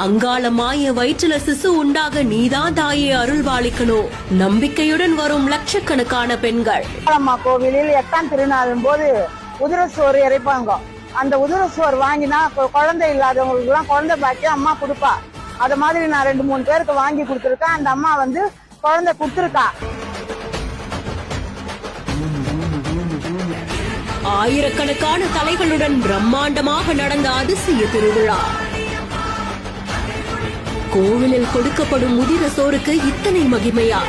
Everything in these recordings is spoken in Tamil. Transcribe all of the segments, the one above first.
அங்காள மாய வயிற்றுல சிசு உண்டாக நீதான் தாயே அருள்வாளிக்கணும். நம்பிக்கையுடன் வரும் லட்சக்கணக்கான பெண்கள். அங்காளம்மா கோவிலில் 8ஆம் திருநாளின் போது உதிரசோறு இறைப்பாங்க. அந்த உதிரசோறு வாங்கினா குழந்தை இல்லாதவங்களுக்கு எல்லாம் குழந்தை பாக்கியம் அம்மா கொடுப்பா. அது மாதிரி நான் 2-3 பேருக்கு வாங்கி கொடுத்துருக்கேன். அந்த அம்மா குழந்தை கொடுத்துருக்கா. ஆயிரக்கணக்கான தலைகளுடன் பிரம்மாண்டமாக நடந்த அதிசய திருவிழா. கோவிலில் கொடுக்கப்படும் உதிர சோறுக்கு இத்தனை மகிமையா?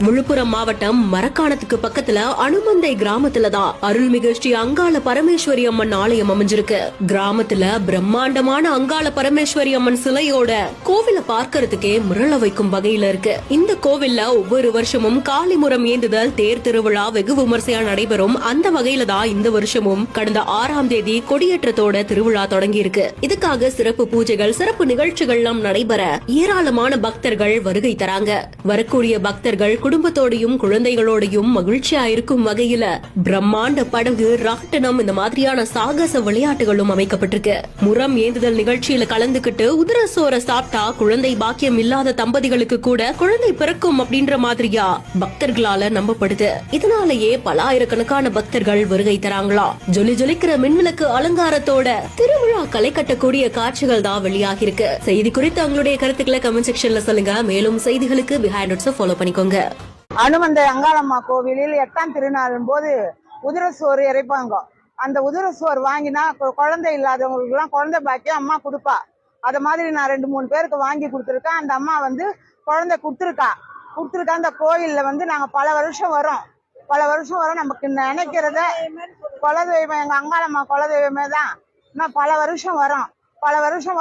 விழுப்புரம் மாவட்டம் மரக்காணத்துக்கு பக்கத்துல அனுமந்தை கிராமத்துலதான் அருள்மிகு ஸ்ரீ அங்காள பரமேஸ்வரி அம்மன் ஆலயம் அமைஞ்சிருக்கு. கிராமத்துல பிரம்மாண்டமான அங்காள பரமேஸ்வரி அம்மன் சிலையோட கோவில பார்க்கறதுக்கே மிரள வைக்கும் வகையில இருக்கு. இந்த கோவில்ல ஒவ்வொரு வருஷமும் காளிமுறம் ஏந்துதல் தேர் திருவிழா வெகு விமர்சையா நடைபெறும். அந்த வகையில தான் இந்த வருஷமும் கடந்த 6ஆம் தேதி கொடியேற்றத்தோட திருவிழா தொடங்கி இருக்கு. இதுக்காக சிறப்பு பூஜைகள் சிறப்பு நிகழ்ச்சிகள் எல்லாம் நடைபெற ஏராளமான பக்தர்கள் வருகை தராங்க. வரக்கூடிய பக்தர்கள் குடும்பத்தோடையும் குழந்தைகளோடையும் மகிழ்ச்சியா இருக்கும் வகையில பிரம்மாண்ட படகு, ராட்டனம் இந்த மாதிரியான சாகச விளையாட்டுகளும் அமைக்கப்பட்டிருக்கு. முறம் ஏந்துதல் நிகழ்ச்சியில கலந்துகிட்டு உதிர சோற சாப்பிட்டா குழந்தை பாக்கியம் இல்லாத தம்பதிகளுக்கு கூட குழந்தை பிறக்கும் அப்படின்ற மாதிரியா பக்தர்களால நம்பப்படுது. இதனாலேயே பல ஆயிரக்கணக்கான பக்தர்கள் வருகை தராங்களா. ஜொலி ஜொலிக்கிற மின்விளக்கு அலங்காரத்தோட திருவிழா களை கட்டக்கூடிய காட்சிகள் தான் வெளியாகி இருக்கு. செய்தி குறித்து அவங்களுடைய கருத்துக்களை கமெண்ட் செக்ஷன்ல சொல்லுங்க. மேலும் செய்திகளுக்கு பிஹைண்ட் நோட்ஸை ஃபாலோ பண்ணிக்கோங்க. அனுமந்தை அங்காளம்மா கோவிலில் 8ஆம் திருநாளின் போது உதிரசோறு இறைப்பாங்க. அந்த உதிரசோறு வாங்கினா குழந்தை இல்லாதவங்களுக்கு எல்லாம் குழந்தை பாக்கியம் அம்மா கொடுப்பா. அது மாதிரி நான் 2-3 பேருக்கு வாங்கி கொடுத்துருக்கேன். அந்த அம்மா குழந்தை கொடுத்துருக்கா. அந்த கோயில்ல நாங்க பல வருஷம் வரோம். நமக்கு நினைக்கிறத குலதெய்வம் எங்க அங்காளம்மா குலதெய்வமே தான். நான் பல வருஷம்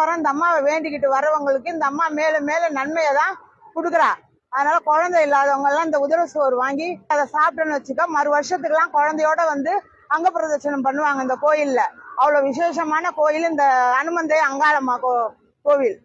வரோம். இந்த அம்மாவை வேண்டிக்கிட்டு வர்றவங்களுக்கு இந்த அம்மா மேல மேல நன்மையை தான் கொடுக்குறா. அதனால குழந்தை இல்லாதவங்க எல்லாம் இந்த உதிரசோறு வாங்கி அதை சாப்பிட்டோன்னு வச்சுக்க, மறு வருஷத்துக்கு எல்லாம் குழந்தையோட அங்க பிரதட்சணம் பண்ணுவாங்க இந்த கோயில்ல. அவ்வளவு விசேஷமான கோயில் இந்த அனுமந்தை அங்காளம்மா கோவில்.